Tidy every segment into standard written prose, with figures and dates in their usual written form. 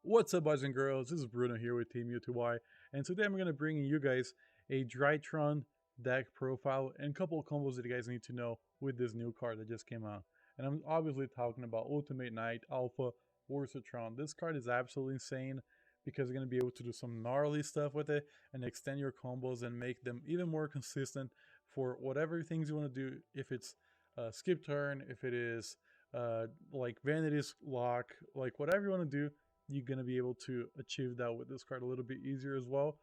What's up, boys and girls? This is Bruno here with Team U2Y, and today I'm going to bring you guys a Drytron deck profile and a couple of combos that you guys need to know with this new card that just came out. And I'm obviously talking about Ultimate Knight Alpha Ursatron. This card is absolutely insane because you're going to be able to do some gnarly stuff with it and extend your combos and make them even more consistent for whatever things you want to do. If it's skip turn, if it is like Vanity's Lock, like whatever you want to do, you're going to be able to achieve that with this card a little bit easier as well.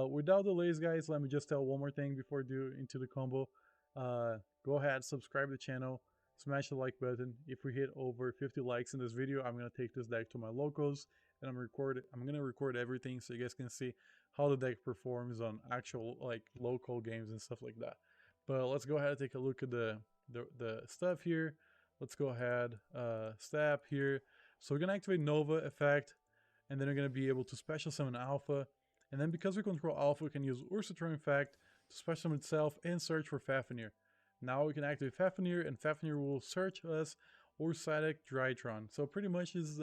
Without delays, guys, let me just tell one more thing before I do into the combo. Go ahead, subscribe to the channel, smash the like button. If we hit over 50 likes in this video, I'm going to take this deck to my locals and I'm going to record everything so you guys can see how the deck performs on actual like local games and stuff like that. But let's go ahead and take a look at the stuff here. Let's go ahead, step here. So we're going to activate Nova effect, and then we're going to be able to special summon Alpha. And then because we control Alpha, we can use Ursatron effect to special summon itself and search for Fafnir. Now we can activate Fafnir, and Fafnir will search us Ursatic Drytron. So pretty much is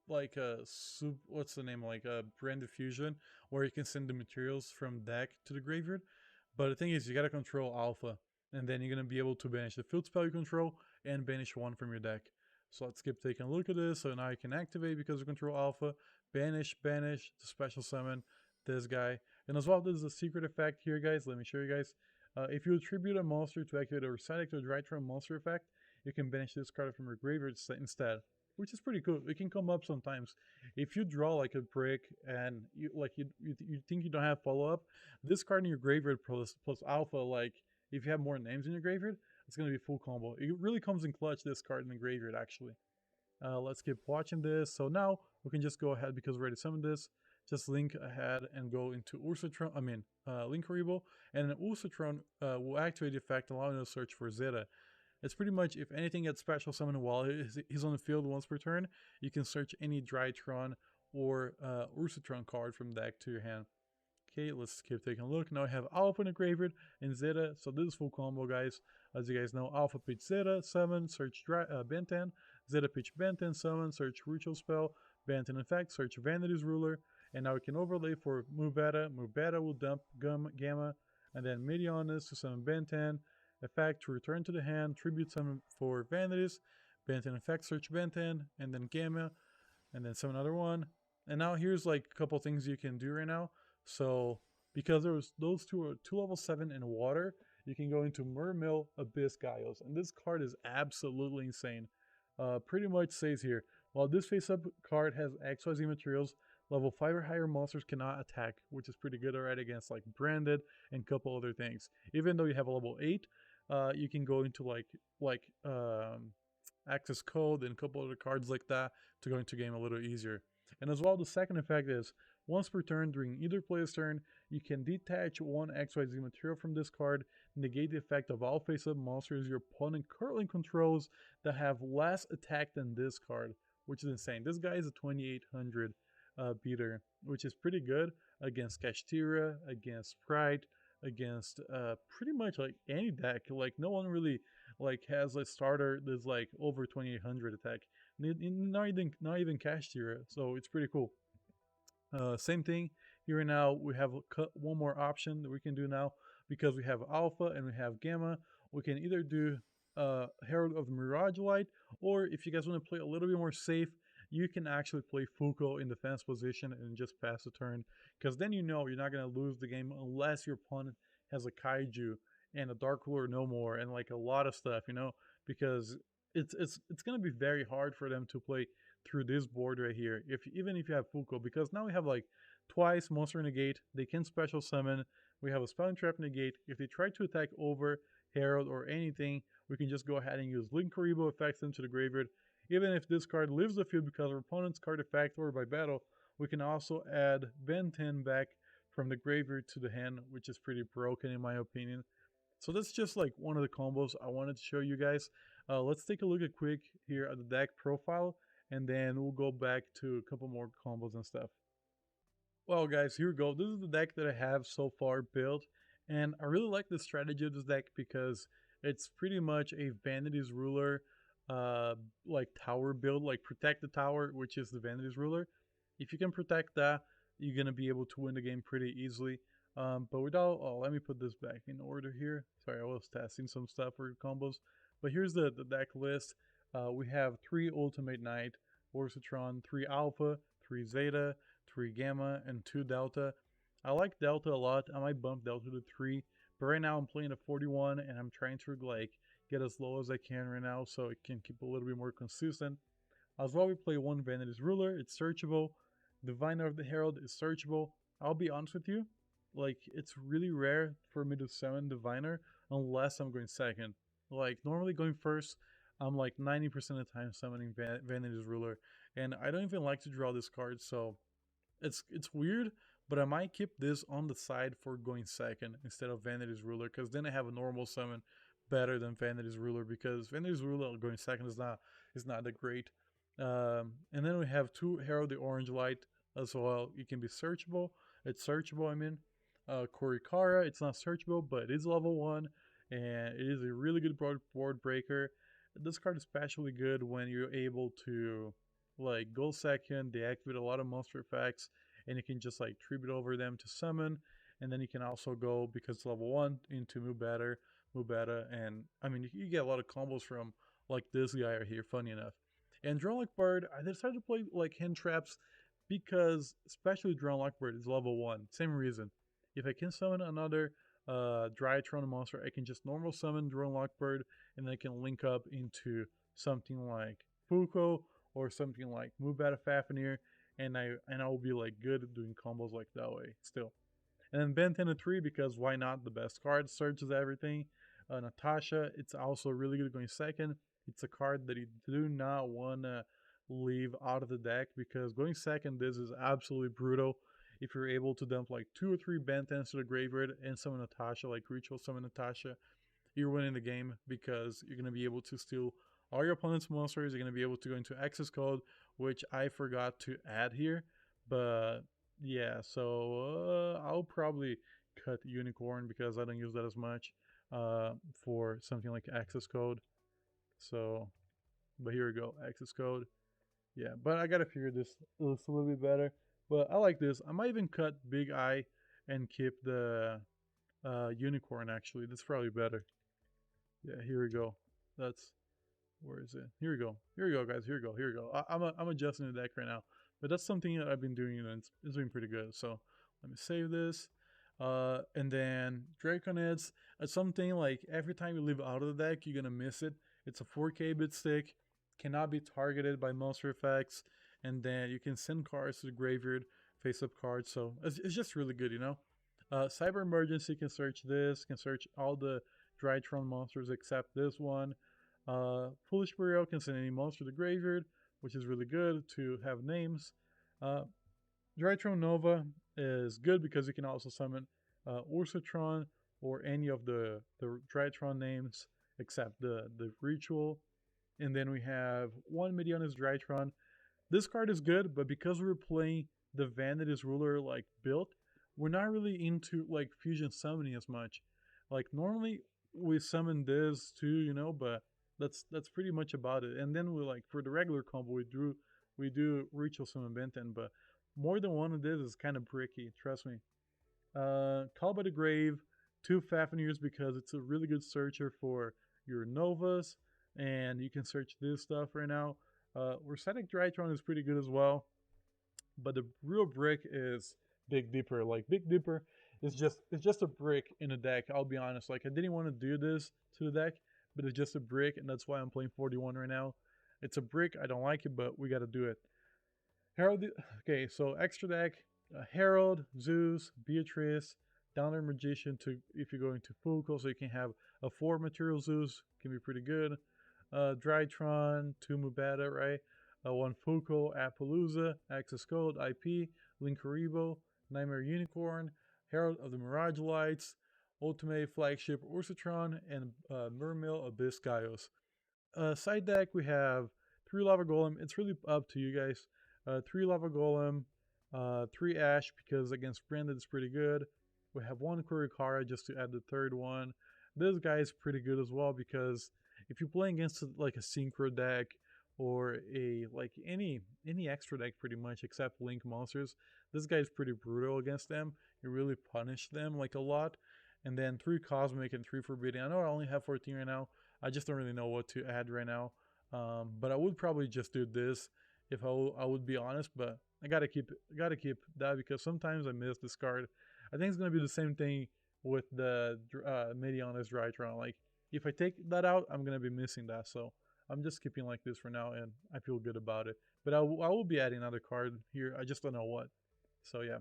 like a what's the name, like a branded fusion, where you can send the materials from deck to the graveyard. But the thing is, you got to control Alpha, and then you're going to be able to banish the field spell you control and banish one from your deck. So let's keep taking a look at this. So now you can activate because we control Alpha, banish to special summon this guy. And as well, there's a secret effect here, guys. Let me show you guys. If you attribute a monster to activate a Ursatic or Drytron monster effect, you can banish this card from your graveyard instead, which is pretty cool. It can come up sometimes. If you draw like a brick and you think you don't have follow-up, this card in your graveyard plus Alpha, like if you have more names in your graveyard, it's going to be full combo. It really comes in clutch, this card in the graveyard, actually. Let's keep watching this. So now we can just go ahead because we already summoned this. Just link ahead and go into Ursatron, Link Rebo, and then Ursatron will activate the effect, allowing us to search for Zeta. It's pretty much, if anything gets special summoned while he's on the field once per turn, you can search any Drytron or Ursatron card from deck to your hand. Okay, let's keep taking a look. Now I have Alpha in the graveyard and Zeta. So this is full combo, guys. As you guys know, Alpha pitch Zeta, summon, search Benten. Zeta pitch Benten, summon, search Ritual Spell. Benten effect, search Vanity's Ruler. And now we can overlay for Move Beta. Move Beta will dump Gamma. And then Medionis to summon Benten. Effect to return to the hand. Tribute summon for Vanity's. Benten effect, search Benten. And then Gamma. And then summon another one. And now here's like a couple things you can do right now. So, because those two are 2 level 7 in water, you can go into Mermill Abyss Gaios. And this card is absolutely insane. Pretty much says here, while this face-up card has XYZ materials, level 5 or higher monsters cannot attack, which is pretty good already against like Branded and a couple other things. Even though you have a level 8, you can go into like Access Code and a couple other cards like that to go into game a little easier. And as well, the second effect is, once per turn during either player's turn, you can detach one XYZ material from this card, negate the effect of all face-up monsters your opponent currently controls that have less attack than this card, which is insane. This guy is a 2800 beater, which is pretty good against Kashtira, against Sprite, against pretty much like any deck. Like no one really like has a starter that's like over 2800 attack. Not even Kashtira, so it's pretty cool. Same thing here now. We have one more option that we can do now because we have Alpha and we have Gamma. We can either do Herald of the Mirage Light, or if you guys want to play a little bit more safe, you can actually play Fuko in defense position and just pass the turn, because then you know you're not going to lose the game unless your opponent has a Kaiju and a Dark Ruler no more and like a lot of stuff, you know, because it's going to be very hard for them to play through this board right here, even if you have Fuko, because now we have like twice Monster Negate, they can special summon, we have a Spelling Trap Negate. If they try to attack over Herald or anything, we can just go ahead and use Link Karibo effects into the graveyard. Even if this card leaves the field because of opponent's card effect or by battle, we can also add Ben 10 back from the graveyard to the hand, which is pretty broken in my opinion. So that's just like one of the combos I wanted to show you guys. Let's take a look at quick here at the deck profile, and then we'll go back to a couple more combos and stuff. Well guys, here we go. This is the deck that I have so far built, and I really like the strategy of this deck because it's pretty much a Vanity's Ruler uh like tower build, like protect the tower, which is the Vanity's ruler. If you can protect that, you're gonna be able to win the game pretty easily. But without, oh, let me put this back in order here. Sorry, I was testing some stuff for combos. But here's the deck list. We have 3 Ultimate Knight, Orsatron, 3 Alpha, 3 Zeta, 3 Gamma, and 2 Delta. I like Delta a lot. I might bump Delta to 3, but right now I'm playing a 41 and I'm trying to like get as low as I can right now so it can keep a little bit more consistent. As well, we play one Vanity's Ruler, it's searchable. Diviner of the Herald is searchable. I'll be honest with you, like, it's really rare for me to summon Diviner unless I'm going second. Like, normally going first, I'm like 90% of the time summoning Vanity's Ruler, and I don't even like to draw this card, so it's weird, but I might keep this on the side for going second instead of Vanity's Ruler, because then I have a normal summon better than Vanity's Ruler, because Vanity's Ruler going second is not that great. And then we have 2 Herald the Orange Light as well. It can be searchable. It's searchable, I mean. Korikara, it's not searchable, but it is level 1, and it is a really good board breaker. This card is especially good when you're able to like go second, deactivate a lot of monster effects, and you can just like tribute over them to summon, and then you can also go, because it's level 1, into Mubeta, and I mean you get a lot of combos from like this guy right here, funny enough. And Drone Like Bird, I decided to play like hand traps because especially Drone Like Bird is level 1, same reason. If I can summon another Drytron monster, I can just normal summon Drone Lockbird, and then I can link up into something like Fuko or something like Mubata Fafnir, and I will be like good at doing combos like that way still. And then Ben 10 to 3, because why not? The best card, searches everything. Natasha, it's also really good going second. It's a card that you do not want to leave out of the deck, because going second, this is absolutely brutal. If you're able to dump like 2 or 3 Ben 10s to the graveyard and summon Natasha, like ritual summon Natasha, you're winning the game, because you're going to be able to steal all your opponent's monsters. You're going to be able to go into access code, which I forgot to add here. But yeah, so I'll probably cut Unicorn because I don't use that as much for something like access code. So, but here we go, access code. Yeah, but I gotta figure this a little bit better. But I like this. I might even cut Big Eye and keep the Unicorn, actually. That's probably better. Yeah, here we go. That's, where is it? Here we go. Here we go, guys. Here we go. Here we go. I'm adjusting the deck right now, but that's something that I've been doing, and it's been pretty good. So let me save this. And then Draconids, it's something like every time you leave out of the deck, you're gonna miss it. It's a 4K bit stick, cannot be targeted by monster effects, and then you can send cards to the graveyard, face up cards. So it's just really good, you know. Cyber Emergency can search this, can search all the Drytron monsters except this one. Foolish Burial can send any monster to the graveyard, which is really good to have names. Uh, Drytron Nova is good because you can also summon Ursatron or any of the Drytron names except the ritual. And then we have one Medionis Drytron. This card is good, but because we're playing the Vanity's Ruler like build, we're not really into like fusion summoning as much. Like normally we summon this too, you know, but that's pretty much about it. And then we like for the regular combo we do ritual summon Benten, but more than one of this is kind of bricky, trust me. Call by the Grave, 2 Fafnirs because it's a really good searcher for your Novas, and you can search this stuff right now. Recitic Drytron is pretty good as well, but the real brick is Big Dipper. Like Big Dipper is just a brick in a deck. I'll be honest. Like I didn't want to do this to the deck, but it's just a brick, and that's why I'm playing 41 right now. It's a brick. I don't like it, but we got to do it. Herald. Okay, so extra deck: Herald, Zeus, Beatrice, Downer Magician. To if you're going to Fuko, so you can have a 4 material Zeus, can be pretty good. Drytron, 2 Mubata, right? 1 Fuko, Appaloosa, Access Code, IP, Linkaribo, Nightmare Unicorn, Herald of the Mirage Lights, Ultimate Flagship Ursatron, and Mermail Abyss Gaios. Side deck, we have 3 Lava Golem. It's really up to you guys. 3 Lava Golem, 3 Ash, because against Branded it's pretty good. We have 1 Kurikara just to add the third one. This guy is pretty good as well because if you're playing against like a synchro deck or a like any extra deck pretty much except link monsters, this guy's pretty brutal against them. You really punish them like a lot. And then 3 cosmic and 3 forbidden. I know I only have 14 right now. I just don't really know what to add right now. But I would probably just do this if I would be honest. But I gotta keep that because sometimes I miss this card. I think it's gonna be the same thing with the Mediana's Drytron. Like if I take that out, I'm gonna be missing that. So I'm just keeping like this for now, and I feel good about it. But I will be adding another card here. I just don't know what. So yeah.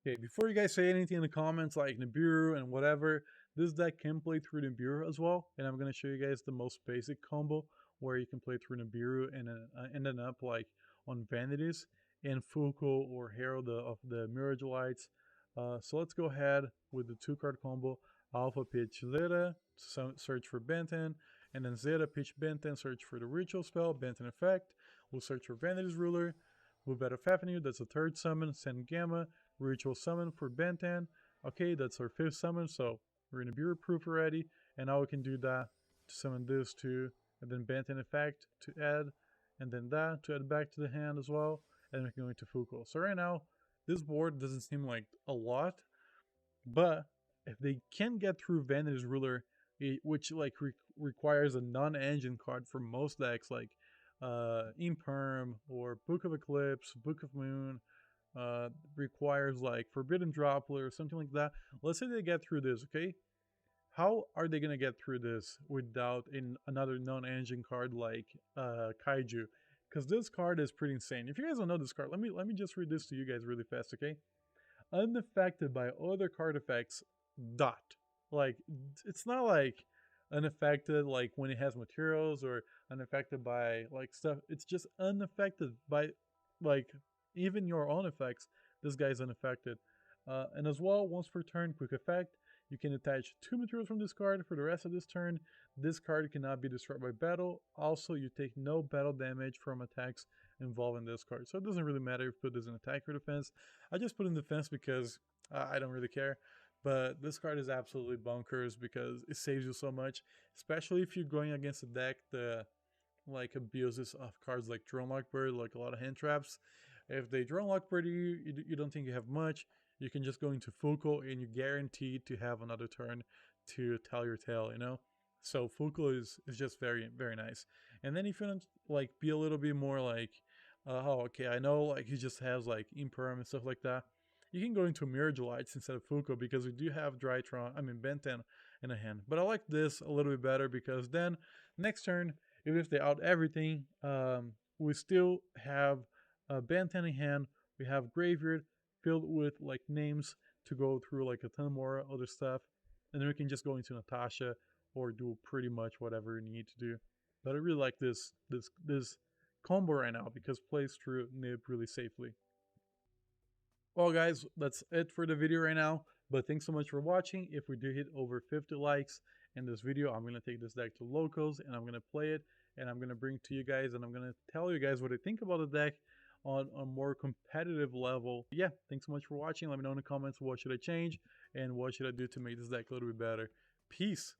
Okay, before you guys say anything in the comments like Nibiru and whatever, this deck can play through Nibiru as well, and I'm going to show you guys the most basic combo where you can play through Nibiru and ending up like on Vanities and Fuko or Herald of the Mirage Lights. So let's go ahead with the 2-card combo. Alpha pitch Zeta, search for Benten, and then Zeta pitch Benten, search for the Ritual spell, Benten effect. We'll search for Vanities Ruler. Move out of Fafnir, that's the 3rd summon, send Gamma, Ritual summon for Benten. Okay, that's our 5th summon, so we're going to be proof already. And now we can do that to summon this too, and then Benten effect to add, and then that to add back to the hand as well. And we can go into Fuko. So right now, this board doesn't seem like a lot, but if they can get through Vanity's Ruler, which like requires a non-engine card for most decks, like Imperm or Book of Eclipse, Book of Moon, requires like Forbidden Droplet or something like that. Let's say they get through this, okay? How are they gonna get through this without another non-engine card like Kaiju? Because this card is pretty insane. If you guys don't know this card, let me just read this to you guys really fast, okay? Unaffected by other card effects. Dot. Like it's not like unaffected like when it has materials or unaffected by like stuff. It's just unaffected by like even your own effects. This guy's unaffected. And as well, once per turn, quick effect. You can attach 2 materials from this card for the rest of this turn. This card cannot be destroyed by battle. Also, you take no battle damage from attacks involving this card. So it doesn't really matter if you put this in attack or defense. I just put in defense because I don't really care. But this card is absolutely bonkers because it saves you so much. Especially if you're going against a deck that like abuses of cards like Drone Lockbird, like a lot of hand traps. If they Drone Lockbird you don't think you have much, you can just go into Fuko and you're guaranteed to have another turn to tell your tale, you know? So Fuko is just very, very nice. And then if you want to like be a little bit more like, oh, okay, I know like he just has like Imperm and stuff like that. You can go into Mirage Lights instead of Fuko because we do have Benten in a hand. But I like this a little bit better because then next turn, even if they out everything, we still have Benten in hand. We have Graveyard filled with like names to go through like a ton more other stuff. And then we can just go into Natasha or do pretty much whatever you need to do. But I really like this combo right now because it plays through Nib really safely. Well guys, that's it for the video right now, but thanks so much for watching. If we do hit over 50 likes in this video, I'm going to take this deck to locals and I'm going to play it and I'm going to bring it to you guys and I'm going to tell you guys what I think about the deck on a more competitive level. Yeah, thanks so much for watching. Let me know in the comments what should I change and what should I do to make this deck a little bit better. Peace.